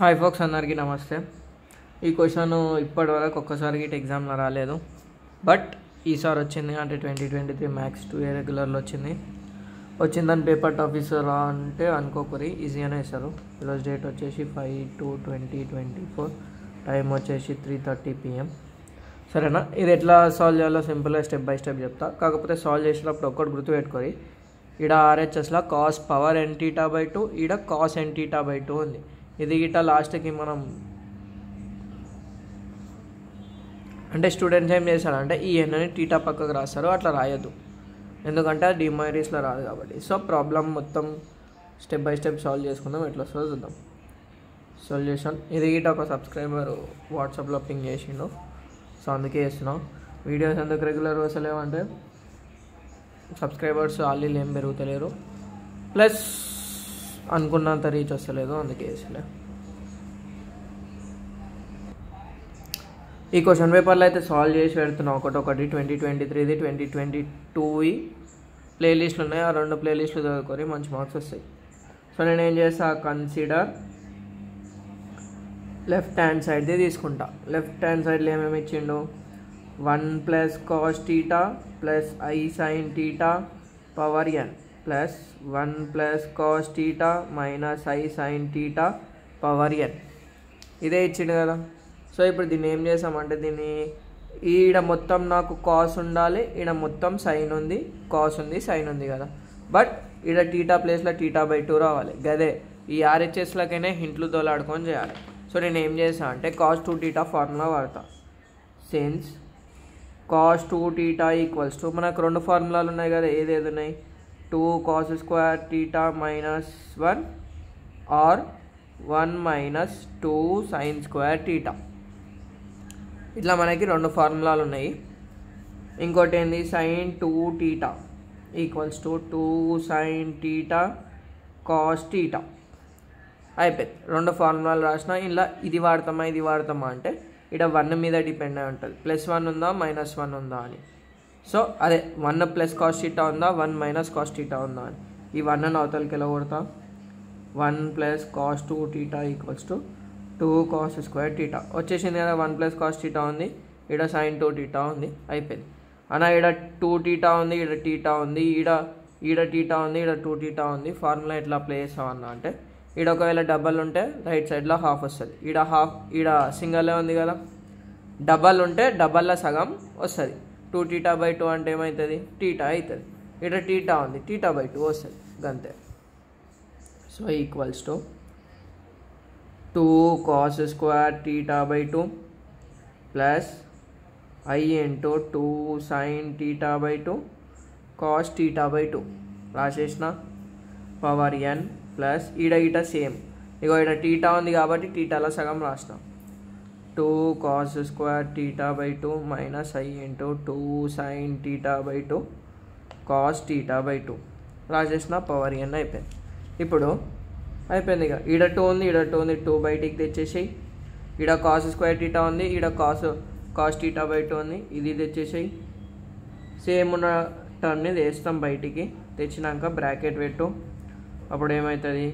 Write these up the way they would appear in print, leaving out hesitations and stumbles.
Hi folks, అందరికీ నమస్తే. ఈ క్వశ్చన్ ఇప్పటివరకు ఒక్కసారికి ఎగ్జామ్లో రాలేదు, బట్ ఈసారి వచ్చింది. అంటే 2023 మ్యాథ్స్ 2A రెగ్యులర్లో వచ్చిందని పేపర్ ఆఫీసర్ రా అంటే అనుకోకరి, ఈజీగానే ఇస్తారు. ఈరోజు డేట్ వచ్చేసి 5/2/2024, టైం వచ్చేసి 3:30 PM. సరేనా? ఇది ఎట్లా సాల్వ్ చేయాలో సింపుల్గా స్టెప్ బై స్టెప్ చెప్తా. కాకపోతే సాల్వ్ చేసేటప్పుడు ఒక్కటి గుర్తుపెట్టుకోరి, ఈడ RHSలో కాస్ పవర్ n θ/2, ఈడ కాస్ n θ/2 ఉంది. ఇది గిట్ట లాస్ట్కి మనం అంటే స్టూడెంట్స్ ఏం చేస్తారంటే ఈ ఎన్ని టీటా పక్కకు రాస్తారు, అట్లా రాయొద్దు, ఎందుకంటే అది డిమైరీస్లో రాదు కాబట్టి. సో ప్రాబ్లం మొత్తం స్టెప్ బై స్టెప్ సాల్వ్ చేసుకుందాం. ఎట్లా వస్తుందో చూద్దాం. సొల్యూషన్ ఇది గిట్ట ఒక సబ్స్క్రైబర్ వాట్సాప్లో పింగ్ చేసిండు, సో అందుకే చేస్తున్నాం. వీడియోస్ ఎందుకు రెగ్యులర్ వస్తలేవంటే సబ్స్క్రైబర్స్ వాళ్ళు ఏం పెరుగుతలేరు, ప్లస్ అనుకున్నంత రీచ్ వస్తలేదు, అందుకే వేసలే. ఈ క్వశ్చన్ పేపర్లో అయితే సాల్వ్ చేసి పెడుతున్నాం ఒకటి 2023ది 2022 ప్లేలిస్టులు ఉన్నాయి. ఆ రెండు ప్లేలిస్టులు చదువుకొని మంచి మార్క్స్ వస్తాయి. సో నేను ఏం చేస్తా, కన్సిడర్ లెఫ్ట్ హ్యాండ్ సైడ్ది తీసుకుంటా. లెఫ్ట్ హ్యాండ్ సైడ్లో ఏమేమి ఇచ్చిండు, 1 + cos θ + I sin θ power n plus 1 + cos θ - I sin θ power n. ఇదే ఇచ్చిండు కదా. సో ఇప్పుడు దీన్ని ఏం చేసామంటే, దీన్ని ఈడ మొత్తం నాకు కాస్ ఉండాలి, ఈడ మొత్తం సైన్ ఉంది, కాస్ ఉంది, సైన్ ఉంది కదా. బట్ ఈడ టీటా ప్లేస్లో θ/2 రావాలి. గదే ఈ RHSలకైనా హింట్లు దోలాడుకొని చేయాలి. సో నేను ఏం చేసాను అంటే cos 2θ ఫార్ములా వాడతా. సిన్స్ cos 2θ = మనకు రెండు ఫార్ములాలు ఉన్నాయి కదా, ఏదేది ఉన్నాయి, 2 cos² θ - 1 ఆర్ 1 - 2 sin² θ. ఇట్లా మనకి రెండు ఫార్ములాలు ఉన్నాయి. ఇంకోటి ఏంది, sin 2θ = 2 sin θ cos θ. అయిపోయింది, రెండు ఫార్ములాలు రాసిన. ఇలా ఇది వాడతామా అంటే ఇక్కడ 1 మీద డిపెండ్ అయి ఉంటుంది, +1 ఉందా -1 ఉందా అని. సో అదే 1 + cos θ ఉందా, 1 - cos θ ఉందా అని. ఈ 1 అవతలకి ఎలా కొడతా, 1 + cos 2θ = 2 cos² θ వచ్చేసింది కదా. 1 + cos θ ఉంది, ఈడ sin 2θ ఉంది, అయిపోయింది. అన్న ఈడ 2θ ఉంది, ఈడ θ ఉంది, ఈడ θ ఉంది, ఈడ 2θ ఉంది. ఫార్ములా ఎట్లా అప్లై చేస్తామన్నా అంటే, ఈడ ఒకవేళ డబల్ ఉంటే రైట్ సైడ్లో హాఫ్ వస్తుంది, ఈడ హాఫ్, ఈడ సింగలే ఉంది కదా. డబల్ ఉంటే డబల్లో సగం వస్తుంది. 2θ/2 అంటే ఏమవుతుంది, θ అవుతుంది. ఈడ θ ఉంది, θ/2 వస్తుంది, అంతే. So = 2 cos² θ/2 plus I × 2 sin θ/2 cos θ/2 రాసేసిన పవర్ n ప్లస్ ఈడ సేమ్, ఇగో ఈడ θ ఉంది కాబట్టి θలో సగం రాసిన. 2 cos² θ/2 - I × 2 sin θ/2 cos θ/2 రాసేసిన పవర్ n అయిపోయింది. ఇప్పుడు అయిపోయింది ఇక. ఈడ 2 ఉంది, ఈడ 2 ఉంది, 2 బయటికి తెచ్చేసేయి. ఈడ cos² θ ఉంది, ఈడ cos θ/2 ఉంది, ఇది తెచ్చేసేయి. సేమ్ ఉన్న టర్న్ని వేస్తాం బయటికి, తెచ్చినాక బ్రాకెట్ పెట్టు. అప్పుడు ఏమవుతుంది,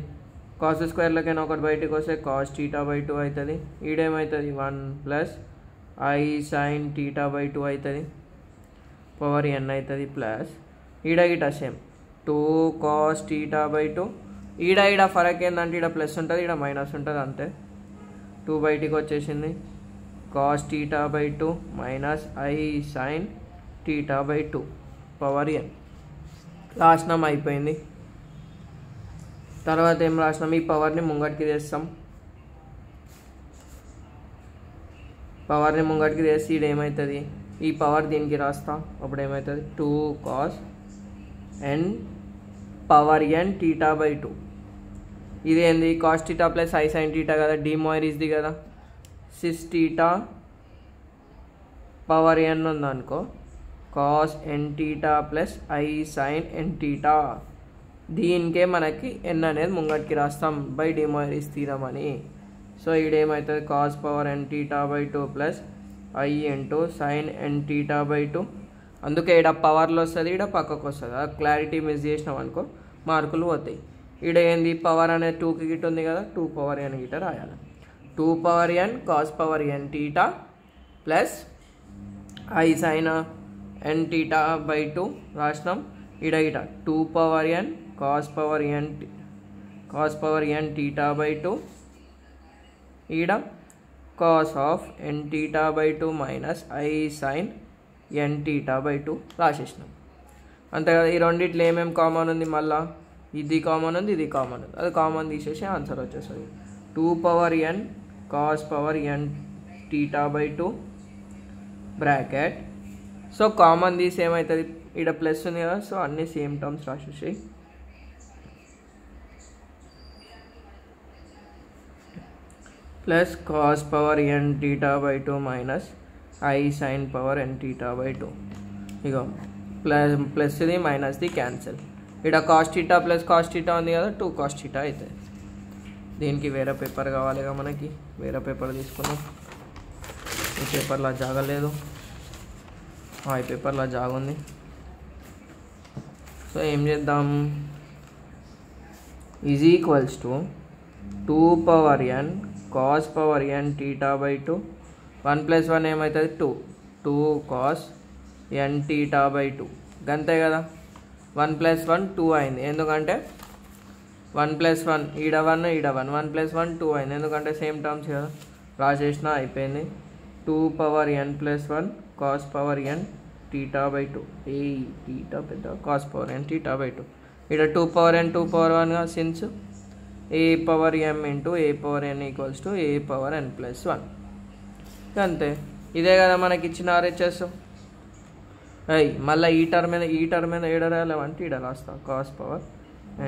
cos² ఒకటి బయటికి వస్తే cos θ/2 అవుతుంది. ఈడేమవుతుంది, 1 + I sin θ/2 అవుతుంది, పవర్ n అవుతుంది. ప్లస్ ఈడ సేమ్ 2 cos θ/2. ఈడ ఫరక్ ఏంటంటే ఈడ ప్లస్ ఉంటుంది, ఈడ మైనస్ ఉంటుంది, అంతే. 2 బయటికి వచ్చేసింది, cos θ/2 - I sin θ/2 power n రాసినాం, అయిపోయింది. తర్వాత ఏం రాసినాం, ఈ పవర్ని ముంగటికి తెస్తాం. పవర్ని ముంగటికి తెస్తే ఈడ ఏమవుతుంది, ఈ పవర్ దీనికి రాస్తాం. అప్పుడు ఏమవుతుంది, 2 cos n పవర్ n θ/2. ఇదేంది, cos θ + I sin θ కదా, డిమోయిరీస్ది కదా. sis θ పవర్ n ఉందనుకో, cos nθ + I sin nθ. దీనికే మనకి n అనేది ముంగటికి రాస్తాం బై డిమోయిరీస్ థీరం అని. సో ఈడేమవుతుంది, cos power nθ/2 plus I × sin nθ/2. అందుకే ఈడ పవర్లో వస్తుంది, ఈడ పక్కకు వస్తుంది. ఆ క్లారిటీ మిస్ చేసినాం అనుకో మార్కులు పోతాయి. ఈడ ఏంది, పవర్ అనేది 2కి గిట్ ఉంది కదా, 2 పవర్ n గిట్ట రాయాలి. 2 power n cos power n theta plus I sin n theta by 2 రాసినాం. ఇడ 2 power n cos power n theta by 2 ఈడ cos of n theta by 2 minus I sin n theta by 2 రాసేసినాం. అంతే కదా. ఈ రెండిట్లో ఏమేమి common ఉంది, మళ్ళా ఇది కామన్ ఉంది, ఇది కామన్ ఉంది. అది కామన్ తీసేసి ఆన్సర్ వచ్చేస్తుంది 2 power n cos power n theta by 2 bracket. So common తీసి ఏమవుతుంది, ఇక్కడ ప్లస్ ఉంది కదా, సో అన్ని సేమ్ టర్మ్స్ రాసేసాయి. Plus cos power n theta by 2 minus I sine power n theta by 2. ఇగో ప్లస్ది మైనస్ది క్యాన్సిల్. ఇక్కడ cos theta plus cos theta ఉంది కదా, 2 కాస్ టీటా అవుతుంది. దీనికి వేరే పేపర్ కావాలిగా మనకి, వేరే పేపర్ తీసుకున్నాం. ఈ పేపర్లో జాగలేదు, ఈ పేపర్లో జాగుంది. సో ఏం చేద్దాం, is equals to 2 power n cos power n theta by 2 1 plus 1 ఏమవుతుంది 2 cos n theta by 2 గంతే కదా. 1 plus 1 2 అయింది, ఎందుకంటే 1 plus 1 ఈడ 1 ఈడ 1 1 plus 1 2 అయింది, ఎందుకంటే సేమ్ టర్మ్స్ కదా. రాసేసిన అయిపోయింది. 2 power n plus 1 cos power n theta by 2 A theta పెద్ద cos power n theta by 2. ఈడ 2 power n 2 power 1 గా, since a power m into a power n equals to a power n plus 1. అంతే, ఇదే కదా మనకి ఇచ్చిన RHS. మళ్ళీ ఈ టర్మ్ మీద ఏడ రాయాలంటే ఈడ రాస్తా cos power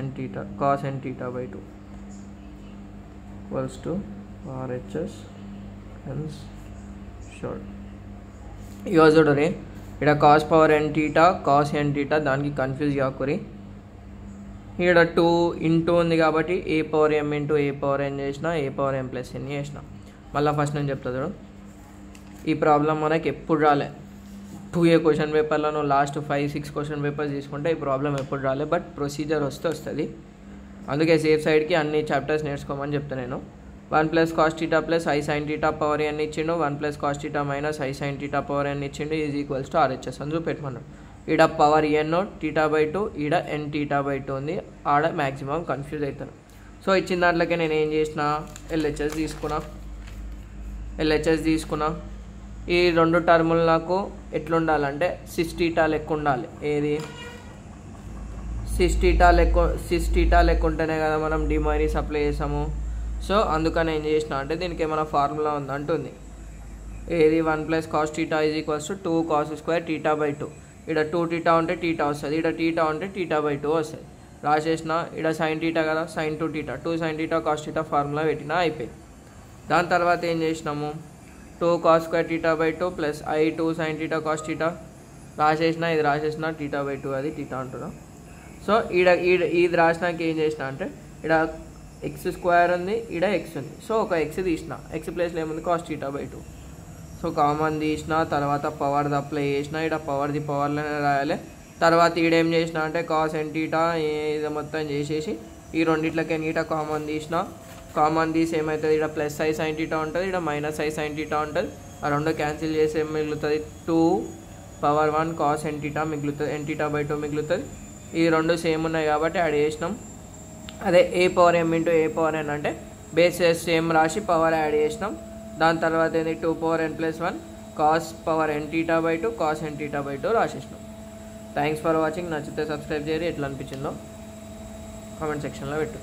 n theta cos n theta by 2 equals to RHS hence short. ఇక చూడరి, ఇక్కడ cos power n theta cos n theta దానికి కన్ఫ్యూజ్ కాకురి. ఇక్కడ 2 ఇంటూ ఉంది కాబట్టి ఏ పవర్ ఎం ఇంటూ ఏ పవర్ ఎన్ చేసిన, ఏ పవర్ ఎం ప్లస్ ఎన్ చేసిన. మళ్ళీ ఫస్ట్ నేను చెప్తా చూడు, ఈ ప్రాబ్లం మనకి ఎప్పుడు రాలే. 2A క్వశ్చన్ పేపర్లో నువ్వు లాస్ట్ 5-6 క్వశ్చన్ పేపర్స్ తీసుకుంటే ఈ ప్రాబ్లం ఎప్పుడు రాలే, బట్ ప్రొసీజర్ వస్తుంది. అందుకే సేఫ్ సైడ్కి అన్ని చాప్టర్స్ నేర్చుకోమని చెప్తాను నేను. 1 plus cos theta plus I sin theta power n ఇచ్చిండు, 1 plus cos theta minus I sin theta power n ఇచ్చిండు, ఈజ్ ఈక్వల్స్ టు RHS అని చూపెట్టుకున్నాడు. ఈడ పవర్ ఎన్ టీటా బై 2, ఈడ ఎన్ టీటా బై 2 ఉంది. ఆడ మ్యాక్సిమం కన్ఫ్యూజ్ అవుతాను. సో ఇచ్చిన దాంట్లోకే నేను ఏం చేసిన, LHS తీసుకున్నా. ఈ రెండు టర్ములు నాకు ఎట్లుండాలంటే సిస్ టీటా లెక్క ఉండాలి. ఏది సిస్ టీటా లెక్క ఉంటేనే కదా మనం డిమైనీస్ అప్లై చేసాము. సో అందుకని ఏం చేసిన అంటే దీనికి ఏమైనా ఫార్ములా ఉంది అంటుంది. ఏది 1 plus cos theta is equals to 2 cos square theta by 2. ఇక్కడ 2 టీటా ఉంటే టీటా వస్తుంది, ఇక్కడ టీటా ఉంటే టీటా బై 2 వస్తుంది. రాసేసిన. ఇక్కడ సైన్ టీటా కదా, sin 2 టీటా 2 sin టీటా cos టీటా ఫార్ములా పెట్టినా అయిపోయింది. దాని తర్వాత ఏం చేసినాము, 2 cos square theta by 2 plus I 2 sin టీటా cos టీటా రాసేసిన. ఇది రాసేసిన టీటా బై 2 అది టీటా అంటున్నా. సో ఇది రాసినాక ఏం చేసిన అంటే ఇక్కడ ఎక్స్ స్క్వేర్ ఉంది, ఇక్కడ ఎక్స్ ఉంది. సో ఒక ఎక్స్ తీసిన, ఎక్స్ ప్లేస్లో ఏముంది cos theta by 2. So common తీసిన, తర్వాత పవర్ది అప్లై చేసిన. ఇక్కడ పవర్ది పవర్లోనే రాయాలి. తర్వాత ఈడేం చేసిన అంటే cos n టీటా ఇది మొత్తం చేసేసి ఈ రెండిట్లకే నీట కామన్ తీసిన. కామన్ తీసి ఏమవుతుంది, ఇక్కడ ప్లస్ I sin టీటా ఉంటుంది, ఇక్కడ మైనస్ I sin టీటా ఉంటుంది. ఆ రెండు క్యాన్సిల్ చేసి ఏం మిగులుతుంది, 2 power 1 cos n టీటా మిగులుతుంది, n టీటా బై 2 మిగులుతుంది. ఈ రెండు సేమ్ ఉన్నాయి కాబట్టి యాడ్ చేసినాం. అదే ఏ పవర్ ఎం ఇంటూ ఏ పవర్ ఎన్ అంటే బేసెస్ సేమ్ రాసి పవర్ యాడ్ చేసినాం. దాని తర్వాత ఏంది 2 power n plus 1 cos power n theta by 2 cos n theta by 2 రాసేసినాం. Thanks for watching. నచ్చితే సబ్స్క్రైబ్ చేయరు. ఎట్లా అనిపించిందో కామెంట్ సెక్షన్లో పెట్టు.